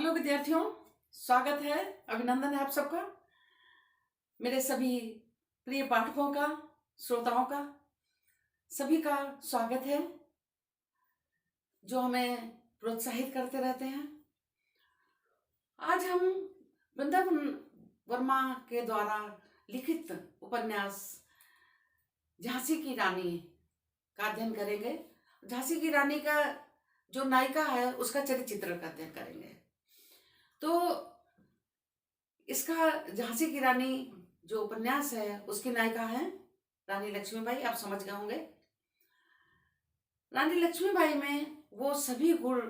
Hello विद्यार्थियों, स्वागत है, अभिनंदन है आप सबका। मेरे सभी प्रिय पाठकों का, श्रोताओं का, सभी का स्वागत है जो हमें प्रोत्साहित करते रहते हैं। आज हम वृंदावन वर्मा के द्वारा लिखित उपन्यास झांसी की रानी का अध्ययन करेंगे। झांसी की रानी का जो नायिका है उसका चरित्र का अध्ययन करेंगे। तो इसका झांसी की रानी जो उपन्यास है उसकी नायिका है रानी लक्ष्मीबाई। आप समझ गए होंगे। रानी लक्ष्मीबाई में वो सभी गुण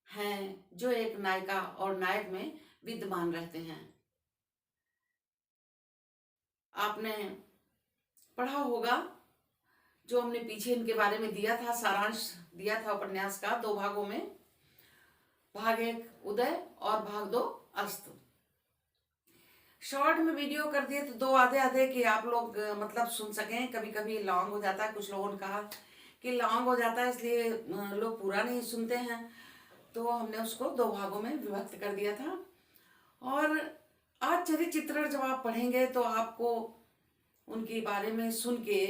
हैं जो एक नायिका और नायक में विद्यमान रहते हैं। आपने पढ़ा होगा जो हमने पीछे इनके बारे में दिया था, सारांश दिया था उपन्यास का 2 भागों में, भाग 1 उदय और भाग 2 अस्त। शॉर्ट में वीडियो कर दिए तो 2 आधे आधे कि आप लोग मतलब सुन सकें। कभी कभी लॉन्ग हो जाता है, कुछ लोगों ने कहा कि लॉन्ग हो जाता है इसलिए लोग पूरा नहीं सुनते हैं, तो हमने उसको 2 भागों में विभक्त कर दिया था। और आज चरित्र जब आप पढ़ेंगे तो आपको उनके बारे में सुन के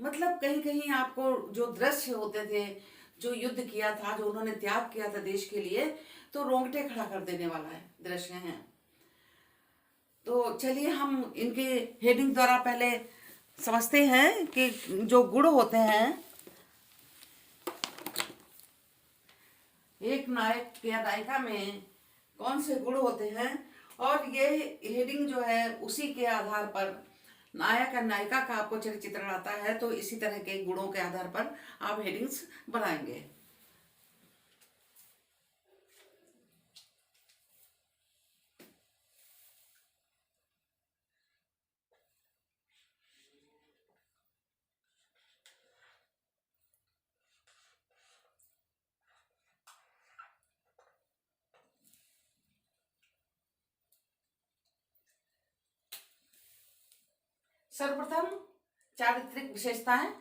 मतलब कहीं कहीं आपको जो दृश्य होते थे, जो युद्ध किया था, जो उन्होंने त्याग किया था देश के लिए, तो रोंगटे खड़ा कर देने वाला है दृश्य हैं। तो चलिए हम इनके हेडिंग द्वारा पहले समझते हैं कि जो गुण होते हैं एक नायक या नायिका में, कौन से गुण होते हैं। और ये हेडिंग जो है उसी के आधार पर नायक और नायिका का आपको चरित्र आता है, तो इसी तरह के गुणों के आधार पर आप हेडिंग्स बनाएंगे। सर्वप्रथम चारित्रिक विशेषताएं।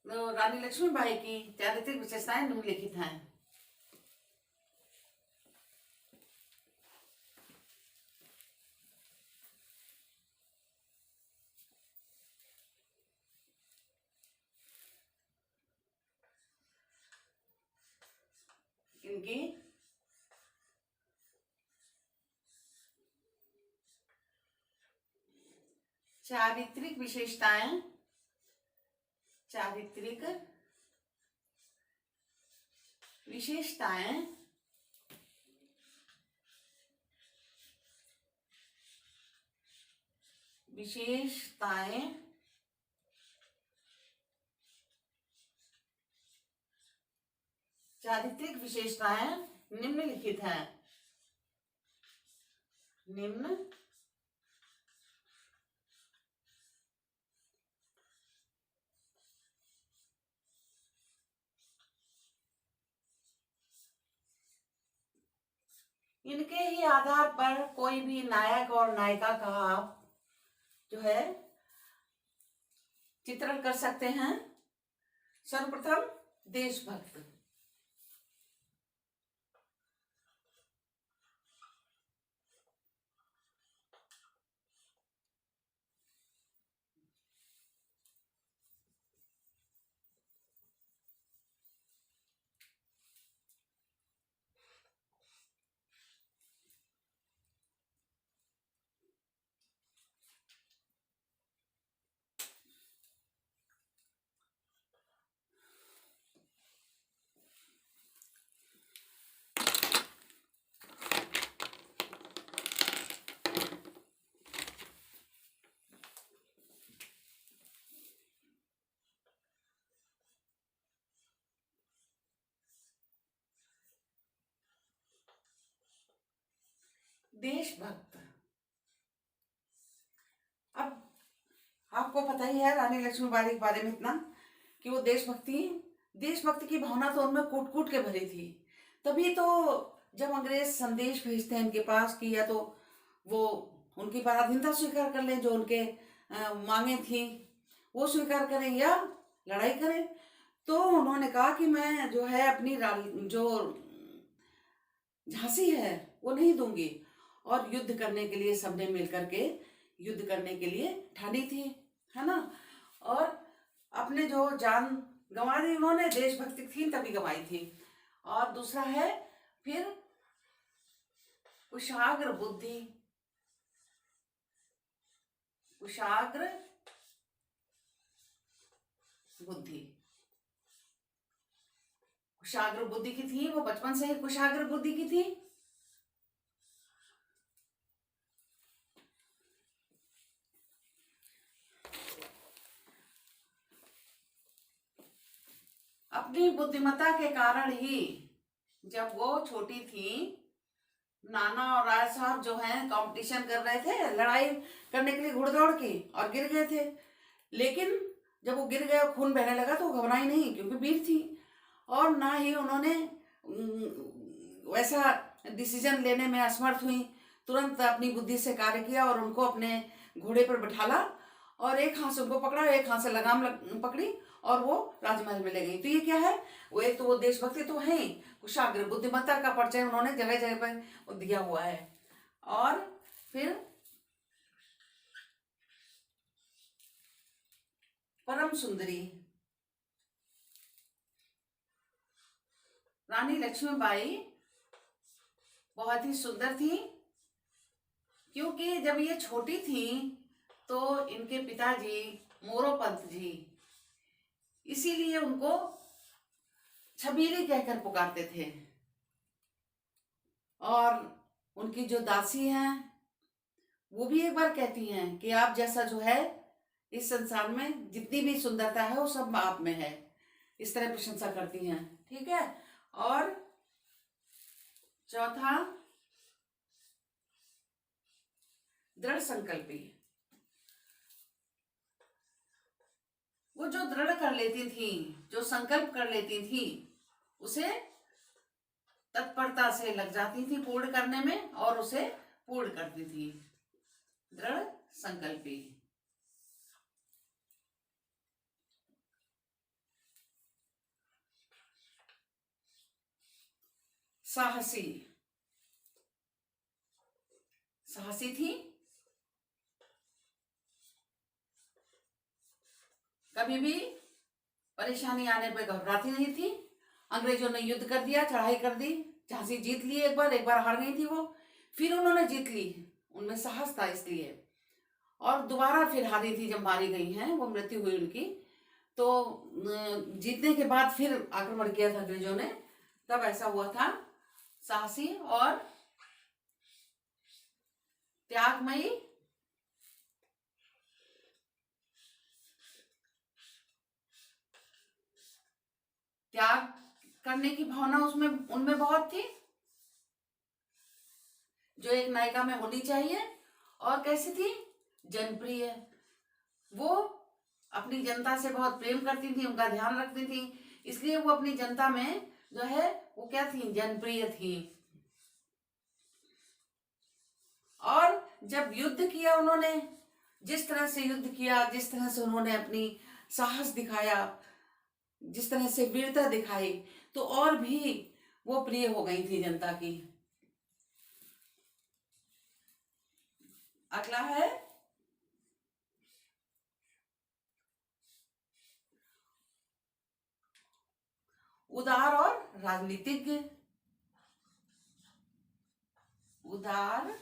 तो रानी लक्ष्मीबाई की चारित्रिक विशेषताएं निम्नलिखित हैं। इनकी चारित्रिक विशेषताएं, चारित्रिक विशेषताएं विशेषताएं चारित्रिक विशेषताएं निम्नलिखित हैं। निम्न इनके ही आधार पर कोई भी नायक और नायिका का आप जो है चित्रण कर सकते हैं। सर्वप्रथम देशभक्त। देशभक्त। अब आपको पता ही है रानी लक्ष्मीबाई के बारे में इतना कि वो देशभक्ति की भावना तो उनमें कूट कूट के भरी थी। तभी तो जब अंग्रेज संदेश भेजते हैं इनके पास कि या तो वो उनकी पराधीनता स्वीकार कर लें, जो उनके मांगे थी वो स्वीकार करें या लड़ाई करें, तो उन्होंने कहा कि मैं जो है अपनी जो झांसी है वो नहीं दूंगी। और युद्ध करने के लिए सबने मिलकर के युद्ध करने के लिए ठानी थी, है ना। और अपने जो जान गंवा दी उन्होंने, देशभक्ति थी तभी गंवाई थी। और दूसरा है फिर कुशाग्र बुद्धि, कुशाग्र बुद्धि, कुशाग्र बुद्धि की थी, वो बचपन से ही कुशाग्र बुद्धि की थी। अपनी बुद्धिमत्ता के कारण ही जब वो छोटी थी, नाना और राय साहब जो हैं कंपटीशन कर रहे थे लड़ाई करने के लिए घुड़दौड़ की, और गिर गए थे। लेकिन जब वो गिर गए और खून बहने लगा तो घबराई नहीं, क्योंकि वीर थी। और ना ही उन्होंने वैसा डिसीजन लेने में असमर्थ हुई। तुरंत अपनी बुद्धि से कार्य किया और उनको अपने घोड़े पर बिठाला, और एक हाथ से उनको पकड़ा, एक हाथ से पकड़ी, और वो राजमहल में ले गई। तो ये क्या है, वो एक तो वो देशभक्ति तो है ही, कुशाग्र बुद्धिमत्ता का परिचय उन्होंने जगह जगह पर दिया हुआ है। और फिर परम सुंदरी रानी लक्ष्मीबाई बहुत ही सुंदर थी, क्योंकि जब ये छोटी थी तो इनके पिताजी मोरोपंत जी इसीलिए उनको छबीली कहकर पुकारते थे। और उनकी जो दासी हैं वो भी एक बार कहती हैं कि आप जैसा जो है इस संसार में जितनी भी सुंदरता है वो सब आप में है, इस तरह प्रशंसा करती हैं। ठीक है। और चौथा, दृढ़ संकल्पी। वो जो दृढ़ कर लेती थी, जो संकल्प कर लेती थी, उसे तत्परता से लग जाती थी पूर्ण करने में, और उसे पूर्ण करती थी। दृढ़ संकल्पी। साहसी, साहसी थी, कभी भी परेशानी आने पर घबराती नहीं थी। अंग्रेजों ने युद्ध कर दिया, चढ़ाई कर दी, झांसी जीत ली, एक बार हार गई थी वो, फिर उन्होंने जीत ली, उनमें साहस था इसलिए। और दोबारा फिर हारी थी, जब मारी गई हैं, वो मृत्यु हुई उनकी, तो जीतने के बाद फिर आक्रमण किया था अंग्रेजों ने, तब ऐसा हुआ था। साहसी और त्यागमयी, त्याग करने की भावना उसमें उनमें बहुत थी, जो एक नायिका में होनी चाहिए। और कैसी थी, जनप्रिय। वो अपनी जनता से बहुत प्रेम करती थी, उनका ध्यान रखती थी, इसलिए वो अपनी जनता में जो है वो क्या थी, जनप्रिय थी। और जब युद्ध किया उन्होंने, जिस तरह से युद्ध किया, जिस तरह से उन्होंने अपनी साहस दिखाया, जिस तरह से वीरता दिखाई, तो और भी वो प्रिय हो गई थी जनता की। अगला है उदार और राजनीतिज्ञ। उदार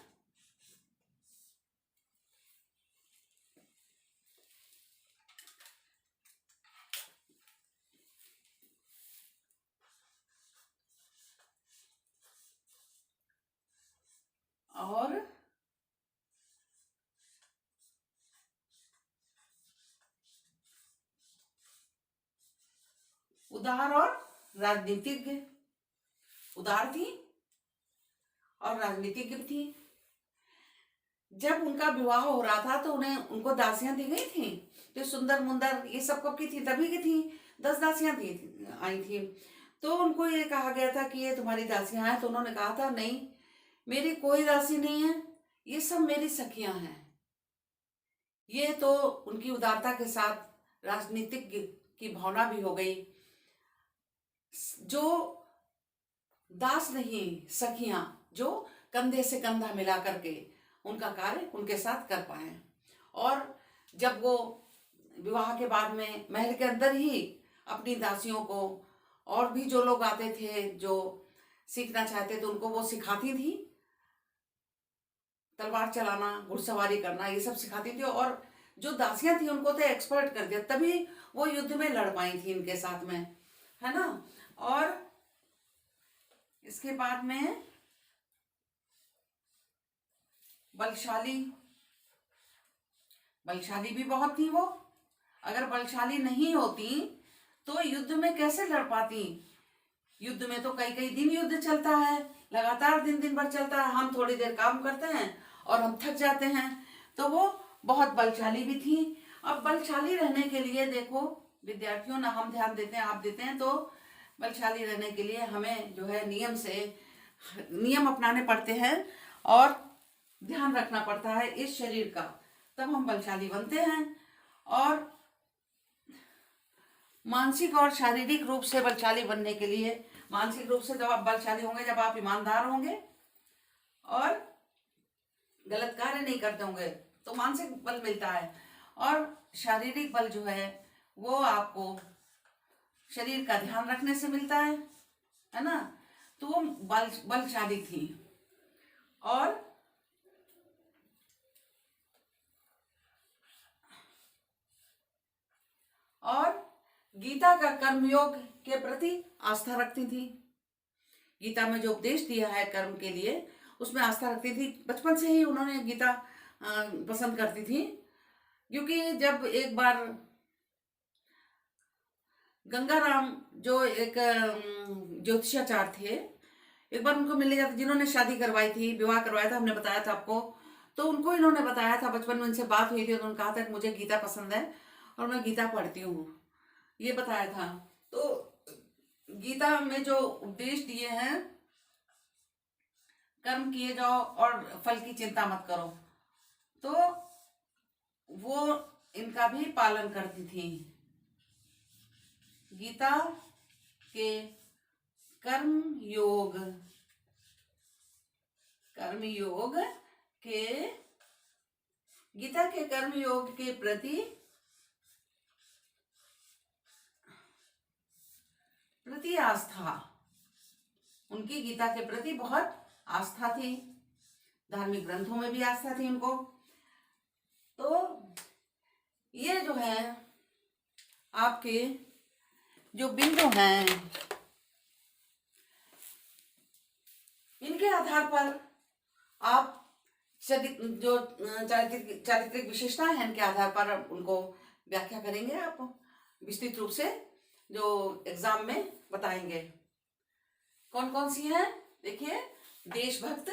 और उदार और राजनीतिज्ञ। उदार थी और राजनीतिज्ञ थी। जब उनका विवाह हो रहा था तो उनको दासियां दी गई थी, जो सुंदर मुंदर ये सब कब की थी, तभी की थी, 10 दासियां थी, आई थी। तो उनको ये कहा गया था कि ये तुम्हारी दासियां हैं, तो उन्होंने कहा था नहीं, मेरी कोई दासी नहीं है, ये सब मेरी सखियां हैं। ये तो उनकी उदारता के साथ राजनीतिक की भावना भी हो गई। जो दास नहीं, सखियां जो कंधे से कंधा मिला करके उनका कार्य उनके साथ कर पाए। और जब वो विवाह के बाद में महल के अंदर ही अपनी दासियों को, और भी जो लोग आते थे जो सीखना चाहते थे उनको वो सिखाती थी, तलवार चलाना, घुड़सवारी करना, ये सब सिखाती थी। और जो दासियां थी उनको तो एक्सपर्ट कर दिया, तभी वो युद्ध में लड़ पाई थी इनके साथ में, है ना। और इसके बाद में बलशाली, बलशाली भी बहुत थी वो। अगर बलशाली नहीं होती तो युद्ध में कैसे लड़ पाती। युद्ध में तो कई कई दिन युद्ध चलता है, लगातार दिन दिन भर चलता है। हम थोड़ी देर काम करते हैं और हम थक जाते हैं। तो वो बहुत बलशाली भी थी। अब बलशाली रहने के लिए देखो विद्यार्थियों, ना हम ध्यान देते हैं आप देते हैं, तो बलशाली रहने के लिए हमें जो है नियम अपनाने पड़ते हैं और ध्यान रखना पड़ता है इस शरीर का, तब हम बलशाली बनते हैं। और मानसिक और शारीरिक रूप से बलशाली बनने के लिए, मानसिक रूप से जब आप बलशाली होंगे जब आप ईमानदार होंगे और गलत कार्य नहीं करते होंगे तो मानसिक बल मिलता है। और शारीरिक बल जो है वो आपको शरीर का ध्यान रखने से मिलता है ना। तो वो बलशाली थी। और गीता का कर्मयोग के प्रति आस्था रखती थी। गीता में जो उपदेश दिया है कर्म के लिए उसमें आस्था रखती थी। बचपन से ही उन्होंने गीता पसंद करती थी, क्योंकि जब एक बार गंगाराम जो एक ज्योतिषाचार्य थे, एक बार उनको मिलने जाते, जिन्होंने शादी करवाई थी, विवाह करवाया था, हमने बताया था आपको। तो उनको इन्होंने बताया था, बचपन में उनसे बात हुई थी, उन्होंने कहा था कि मुझे गीता पसंद है और मैं गीता पढ़ती हूँ, ये बताया था। तो गीता में जो उपदेश दिए हैं, कर्म किए जाओ और फल की चिंता मत करो, तो वो इनका भी पालन करती थी। गीता के कर्म योग के गीता के कर्म योग के प्रति आस्था, उनकी गीता के प्रति बहुत आस्था थी। धार्मिक ग्रंथों में भी आस्था थी उनको। तो ये जो है आपके जो बिंदु हैं, इनके आधार पर आप जो चारित्रिक विशेषताएं हैं, इनके आधार पर उनको व्याख्या करेंगे आप विस्तृत रूप से, जो एग्जाम में बताएंगे। कौन कौन सी हैं देखिए। देशभक्त,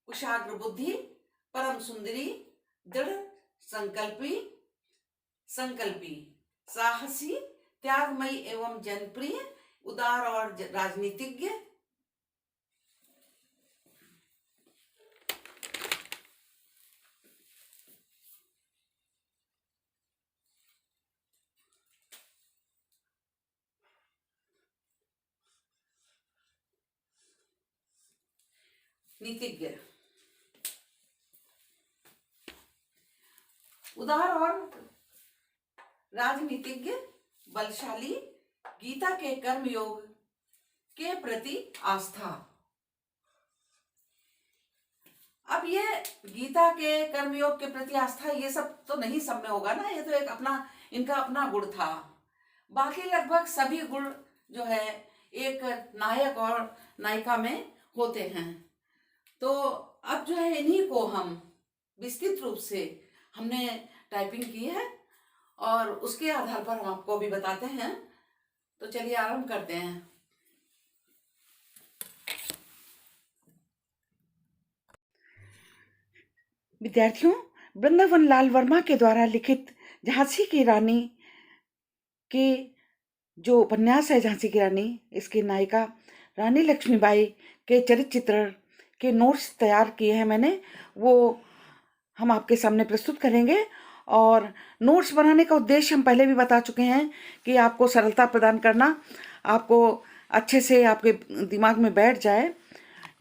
कुशाग्र बुद्धि, परम सुंदरी, दृढ़ संकल्पी, साहसी, त्यागमयी एवं जनप्रिय, उदार और राजनीतिज्ञ, नीतिज्ञ। उदार और राजनीतिज्ञ, बलशाली, गीता के कर्म योग के प्रति आस्था। अब ये गीता के कर्मयोग के प्रति आस्था, ये सब तो नहीं सब में होगा ना, ये तो एक इनका अपना गुण था। बाकी लगभग सभी गुण जो है एक नायक और नायिका में होते हैं। तो अब जो है इन्हीं को हम विस्तृत रूप से हमने टाइपिंग की है और उसके आधार पर हम आपको भी बताते हैं। तो चलिए आरंभ करते हैं। विद्यार्थियों, वृंदावन लाल वर्मा के द्वारा लिखित झांसी की रानी के जो उपन्यास है झांसी की रानी, इसकी नायिका रानी लक्ष्मीबाई के चरित्र चित्रण के नोट्स तैयार किए हैं मैंने, वो हम आपके सामने प्रस्तुत करेंगे। और नोट्स बनाने का उद्देश्य हम पहले भी बता चुके हैं कि आपको सरलता प्रदान करना, आपको अच्छे से आपके दिमाग में बैठ जाए,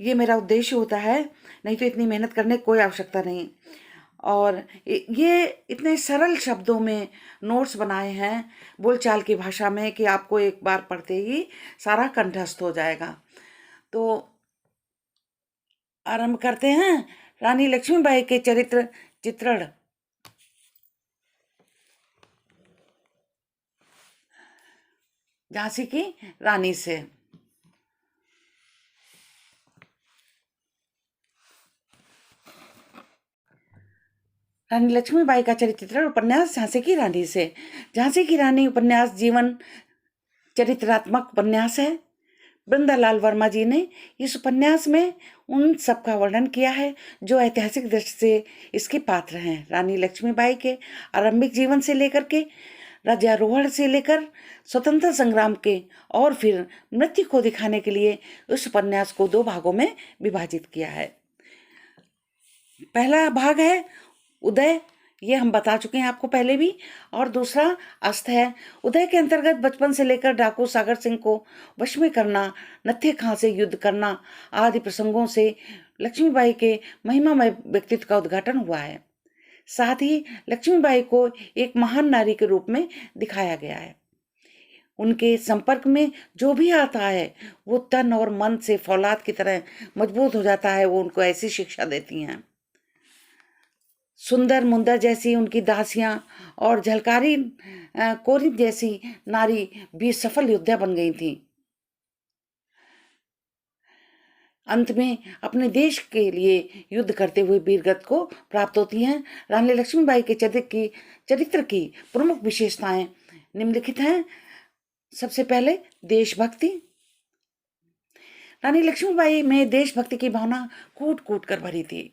ये मेरा उद्देश्य होता है। नहीं तो इतनी मेहनत करने की कोई आवश्यकता नहीं। और ये इतने सरल शब्दों में नोट्स बनाए हैं बोलचाल की भाषा में कि आपको एक बार पढ़ते ही सारा कंठस्थ हो जाएगा। तो आरंभ करते हैं रानी लक्ष्मीबाई के चरित्र चित्रण। झांसी की रानी से। रानी लक्ष्मीबाई का चरित्र चित्रण उपन्यास झांसी की रानी से। झांसी की रानी उपन्यास जीवन चरित्रात्मक उपन्यास है। वृंदालाल वर्मा जी ने इस उपन्यास में उन सब का वर्णन किया है जो ऐतिहासिक दृष्टि से इसके पात्र हैं। रानी लक्ष्मीबाई के आरंभिक जीवन से लेकर के राज्यारोहण से लेकर स्वतंत्रता संग्राम के और फिर मृत्यु को दिखाने के लिए उस उपन्यास को 2 भागों में विभाजित किया है। पहला भाग है उदय, ये हम बता चुके हैं आपको पहले भी। और दूसरा अस्त है। उदय के अंतर्गत बचपन से लेकर डाकू सागर सिंह को वश में करना, नत्थे खां से युद्ध करना आदि प्रसंगों से लक्ष्मीबाई के महिमामय व्यक्तित्व का उद्घाटन हुआ है। साथ ही लक्ष्मीबाई को एक महान नारी के रूप में दिखाया गया है। उनके संपर्क में जो भी आता है वो तन और मन से फौलाद की तरह मजबूत हो जाता है। वो उनको ऐसी शिक्षा देती हैं। सुंदर मुंदर जैसी उनकी दासियां और झलकारी कोरिन जैसी नारी भी सफल योद्धा बन गई थी। अंत में अपने देश के लिए युद्ध करते हुए वीरगति को प्राप्त होती हैं। रानी लक्ष्मीबाई के चरित्र की प्रमुख विशेषताएं निम्नलिखित हैं। सबसे पहले देशभक्ति। रानी लक्ष्मीबाई में देशभक्ति की भावना कूट कूट कर भरी थी।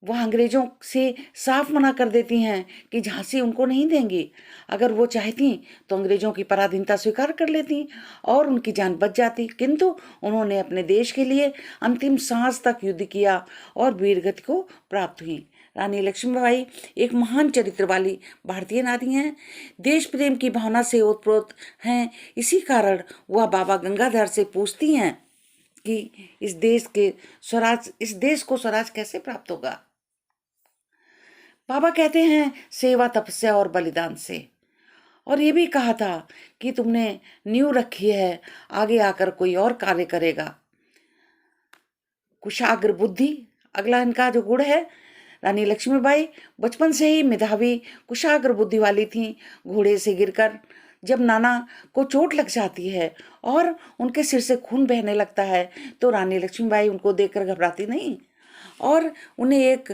वह अंग्रेजों से साफ मना कर देती हैं कि झांसी उनको नहीं देंगी। अगर वो चाहती तो अंग्रेजों की पराधीनता स्वीकार कर लेती और उनकी जान बच जाती, किंतु उन्होंने अपने देश के लिए अंतिम सांस तक युद्ध किया और वीरगति को प्राप्त हुई। रानी लक्ष्मीबाई एक महान चरित्र वाली भारतीय नारी हैं। देश प्रेम की भावना से ओतप्रोत हैं। इसी कारण वह बाबा गंगाधर से पूछती हैं कि इस देश को स्वराज कैसे प्राप्त होगा। बाबा कहते हैं सेवा, तपस्या और बलिदान से। और ये भी कहा था कि तुमने नींव रखी है, आगे आकर कोई और कार्य करेगा। कुशाग्र बुद्धि अगला इनका जो गुण है। रानी लक्ष्मीबाई बचपन से ही मेधावी कुशाग्र बुद्धि वाली थी। घोड़े से गिरकर जब नाना को चोट लग जाती है और उनके सिर से खून बहने लगता है तो रानी लक्ष्मीबाई उनको देखकर घबराती नहीं और उन्हें एक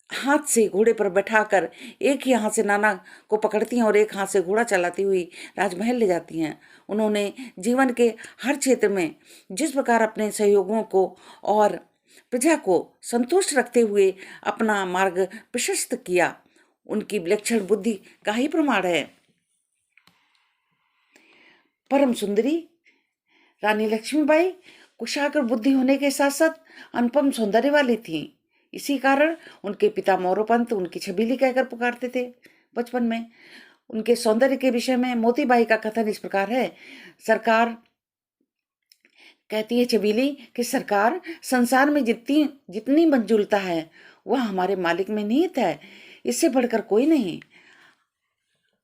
हाथ से घोड़े पर बैठाकर एक ही हाथ से नाना को पकड़ती हैं और एक हाथ से घोड़ा चलाती हुई राजमहल ले जाती हैं। उन्होंने जीवन के हर क्षेत्र में जिस प्रकार अपने सहयोगियों को और प्रजा को संतुष्ट रखते हुए अपना मार्ग प्रशस्त किया, उनकी विलक्षण बुद्धि का ही प्रमाण है। परम सुंदरी रानी लक्ष्मीबाई कुशाग्र बुद्धि होने के साथ साथ अनुपम सौंदर्य वाली थी। इसी कारण उनके पिता मोरोपंत उनकी छबीली कहकर पुकारते थे। बचपन में उनके सौंदर्य के विषय में मोतीबाई का कथन इस प्रकार है। सरकार कहती है छबीली कि सरकार, संसार में जितनी मंजुलता है वह हमारे मालिक में निहित है, इससे बढ़कर कोई नहीं।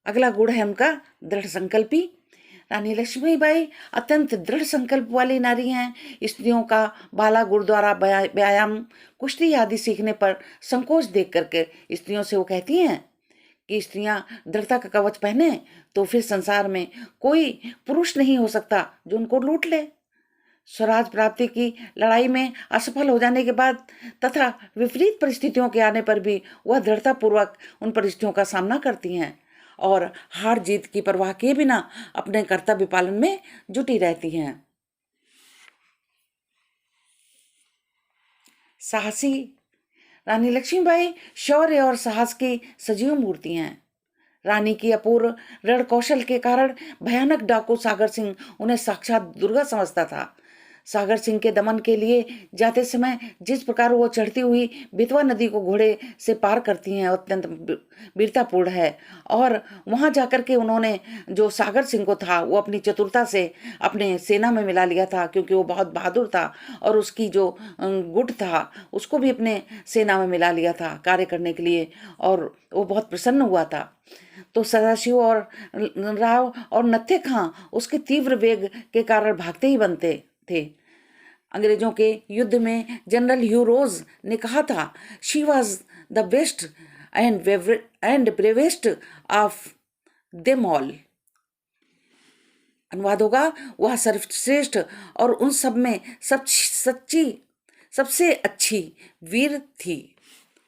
अगला गुण है उनका दृढ़ संकल्पी। रानी लक्ष्मीबाई अत्यंत दृढ़ संकल्प वाली नारी हैं। स्त्रियों का बाला गुरुद्वारा व्यायाम, कुश्ती आदि सीखने पर संकोच देख करके स्त्रियों से वो कहती हैं कि स्त्रियां दृढ़ता का कवच पहने तो फिर संसार में कोई पुरुष नहीं हो सकता जो उनको लूट ले। स्वराज प्राप्ति की लड़ाई में असफल हो जाने के बाद तथा विपरीत परिस्थितियों के आने पर भी वह दृढ़तापूर्वक उन परिस्थितियों का सामना करती हैं और हार जीत की परवाह किए बिना अपने कर्तव्य पालन में जुटी रहती हैं। साहसी रानी लक्ष्मीबाई शौर्य और साहस की सजीव मूर्ति हैं। रानी की अपूर्व रण कौशल के कारण भयानक डाकू सागर सिंह उन्हें साक्षात दुर्गा समझता था। सागर सिंह के दमन के लिए जाते समय जिस प्रकार वो चढ़ती हुई बेतवा नदी को घोड़े से पार करती हैं अत्यंत वीरतापूर्ण है। और वहाँ जाकर के उन्होंने जो सागर सिंह को था वो अपनी चतुरता से अपने सेना में मिला लिया था, क्योंकि वो बहुत बहादुर था, और उसकी जो गुट था उसको भी अपने सेना में मिला लिया था कार्य करने के लिए, और वो बहुत प्रसन्न हुआ था। तो सदाशिव और राव और नत्थे खां उसके तीव्र वेग के कारण भागते ही बनते थे। अंग्रेजों के युद्ध में जनरल ह्यू रोज ने कहा था, she was the best and bravest of them all. अनुवाद होगा, वह सर्वश्रेष्ठ और उन सब में सबसे अच्छी वीर थी।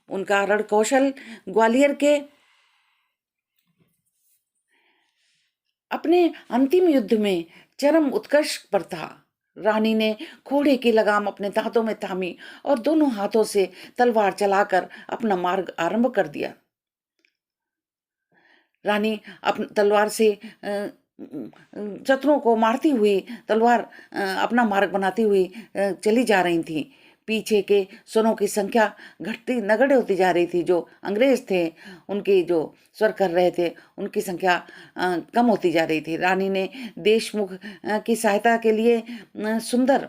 उनका रण कौशल ग्वालियर के अपने अंतिम युद्ध में चरम उत्कर्ष पर था। रानी ने घोड़े की लगाम अपने दांतों में थामी और दोनों हाथों से तलवार चलाकर अपना मार्ग आरंभ कर दिया। रानी अपनी तलवार से शत्रुओं को मारती हुई तलवार अपना मार्ग बनाती हुई चली जा रही थी। पीछे के स्वरों की संख्या घटती नगण्य होती जा रही थी। जो अंग्रेज थे उनकी जो स्वर कर रहे थे उनकी संख्या कम होती जा रही थी। रानी ने देशमुख की सहायता के लिए सुंदर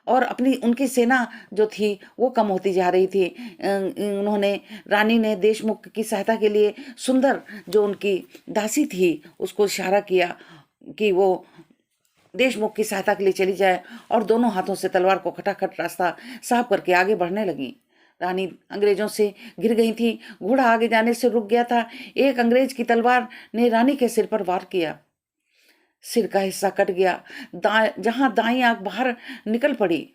और अपनी उनकी सेना जो थी वो कम होती जा रही थी। रानी ने देशमुख की सहायता के लिए सुंदर जो उनकी दासी थी उसको इशारा किया कि वो देशमुख की सहायता के लिए चली जाए, और दोनों हाथों से तलवार को खटाखट रास्ता साफ करके आगे बढ़ने लगी। रानी अंग्रेजों से घिर गई थी। घोड़ा आगे जाने से रुक गया था। एक अंग्रेज की तलवार ने रानी के सिर पर वार किया। सिर का हिस्सा कट गया, जहां दाईं आंख बाहर निकल पड़ी।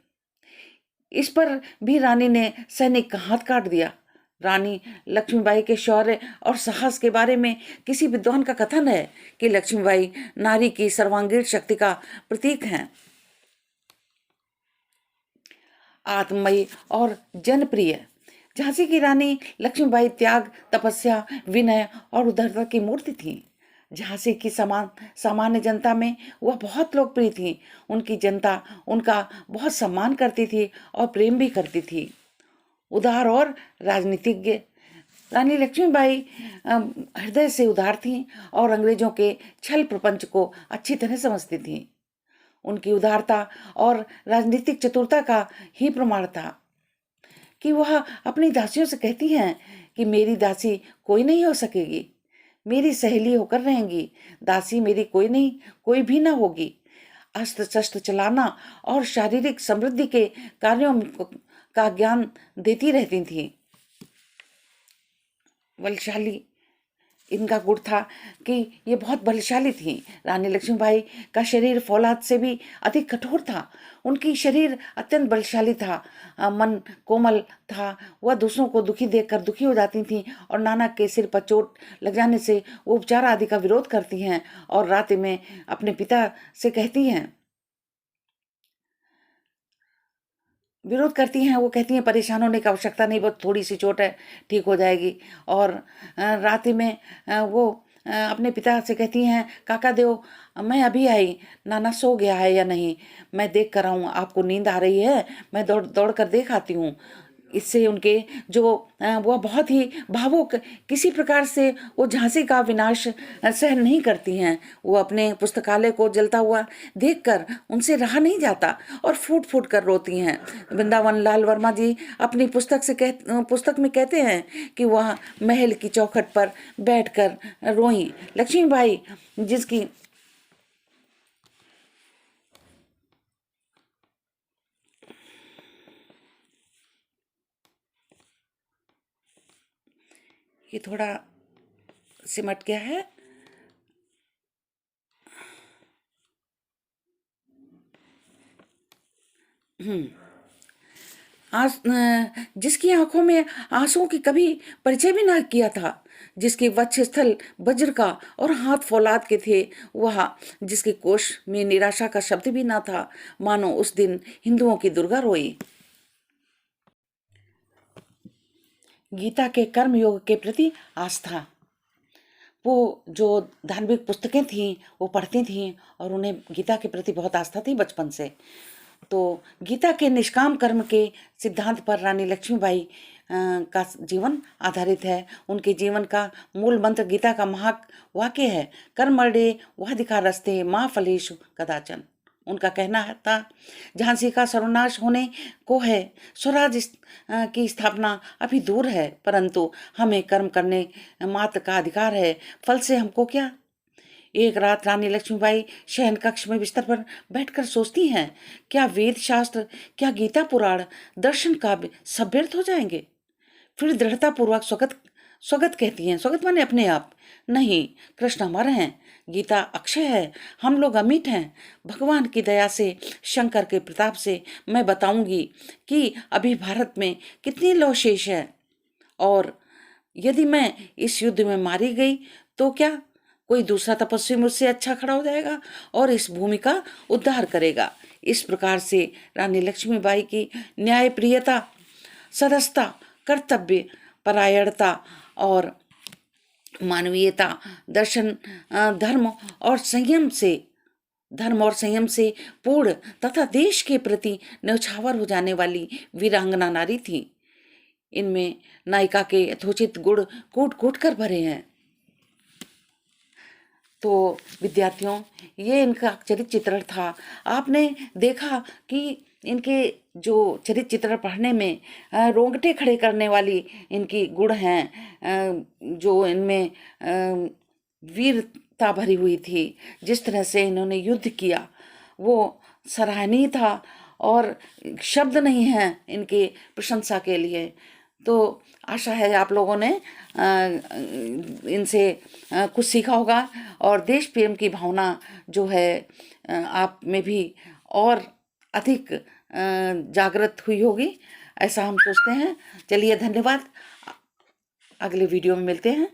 इस पर भी रानी ने सैनिक का हाथ काट दिया। रानी लक्ष्मीबाई के शौर्य और साहस के बारे में किसी विद्वान का कथन है कि लक्ष्मीबाई नारी की सर्वांगीण शक्ति का प्रतीक हैं। आत्ममयी और जनप्रिय झांसी की रानी लक्ष्मीबाई त्याग, तपस्या, विनय और उदारता की मूर्ति थी। झांसी की सामान्य जनता में वह बहुत लोकप्रिय थी। उनकी जनता उनका बहुत सम्मान करती थी और प्रेम भी करती थी। उदार और राजनीतिज्ञ रानी लक्ष्मीबाई हृदय से उदार थीं और अंग्रेजों के छल प्रपंच को अच्छी तरह समझती थीं। उनकी उदारता और राजनीतिक चतुरता का ही प्रमाण था कि वह अपनी दासियों से कहती हैं कि मेरी दासी कोई नहीं हो सकेगी, मेरी सहेली होकर रहेंगी। दासी मेरी कोई भी ना होगी। अस्त्र शस्त्र चलाना और शारीरिक समृद्धि के कार्यों का ज्ञान देती रहती थी। बलशाली इनका गुण था कि ये बहुत बलशाली थी। रानी लक्ष्मीबाई का शरीर फौलाद से भी अधिक कठोर था। उनकी शरीर अत्यंत बलशाली था, मन कोमल था। वह दूसरों को दुखी देखकर दुखी हो जाती थीं और नाना के सिर पर चोट लग जाने से वो उपचार आदि का विरोध करती हैं और रात में अपने पिता से कहती हैं, वो कहती हैं परेशान होने की आवश्यकता नहीं, बहुत थोड़ी सी चोट है, ठीक हो जाएगी। और रात में वो अपने पिता से कहती हैं, काका देव मैं अभी आई, नाना सो गया है या नहीं, मैं देख कर आऊँ, आपको नींद आ रही है, मैं दौड़ दौड़ कर देख आती हूँ। इससे उनके जो वह बहुत ही भावुक, किसी प्रकार से वो झांसी का विनाश सहन नहीं करती हैं। वो अपने पुस्तकालय को जलता हुआ देखकर उनसे रहा नहीं जाता और फूट फूट कर रोती हैं। वृंदावन लाल वर्मा जी अपनी पुस्तक में कहते हैं कि वह महल की चौखट पर बैठकर रोईं। लक्ष्मीबाई जिसकी ये थोड़ा सिमट गया है। जिसकी आंखों में आंसुओं की कभी परिचय भी ना किया था, जिसके वक्ष स्थल वज्र का और हाथ फौलाद के थे, वह जिसके कोश में निराशा का शब्द भी ना था, मानो उस दिन हिंदुओं की दुर्गा रोई। गीता के कर्म योग के प्रति आस्था, वो जो धार्मिक पुस्तकें थीं वो पढ़ती थीं और उन्हें गीता के प्रति बहुत आस्था थी बचपन से। तो गीता के निष्काम कर्म के सिद्धांत पर रानी लक्ष्मीबाई का जीवन आधारित है। उनके जीवन का मूल मंत्र गीता का वाक्य है, कर्मणे वाधिकारस्ते माँ फलेषु कदाचन। उनका कहना था, झांसी का सर्वनाश होने को है, स्वराज की स्थापना अभी दूर है, परंतु हमें कर्म करने मात्र का अधिकार है, फल से हमको क्या। एक रात रानी लक्ष्मीबाई शयन कक्ष में बिस्तर पर बैठकर सोचती हैं, क्या वेद शास्त्र, क्या गीता पुराण, दर्शन काव्य सब व्यर्थ हो जाएंगे। फिर दृढ़ता पूर्वक स्वगत स्वगत कहती हैं। स्वगत माने अपने आप, नहीं, कृष्ण अमर हैं, गीता अक्षय है, हम लोग अमिट हैं। भगवान की दया से, शंकर के प्रताप से मैं बताऊंगी कि अभी भारत में कितनी लौ शेष है, और यदि मैं इस युद्ध में मारी गई तो क्या कोई दूसरा तपस्वी मुझसे अच्छा खड़ा हो जाएगा और इस भूमि का उद्धार करेगा। इस प्रकार से रानी लक्ष्मीबाई की न्यायप्रियता, सदस्यता, कर्तव्य परायणता और मानवीयता, धर्म और संयम से पूर्ण तथा देश के प्रति न्यौछावर हो जाने वाली वीरांगना नारी थी। इनमें नायिका के यथोचित गुण कूट कूट कर भरे हैं। तो विद्यार्थियों, ये इनका चरित्र चित्रण था। आपने देखा कि इनके जो चरित्र चित्रण पढ़ने में रोंगटे खड़े करने वाली इनकी गुण हैं, जो इनमें वीरता भरी हुई थी। जिस तरह से इन्होंने युद्ध किया वो सराहनीय था, और शब्द नहीं हैं इनके प्रशंसा के लिए। तो आशा है आप लोगों ने इनसे कुछ सीखा होगा, और देश प्रेम की भावना जो है आप में भी और अधिक जागृत हुई होगी, ऐसा हम सोचते हैं। चलिए, धन्यवाद। अगले वीडियो में मिलते हैं।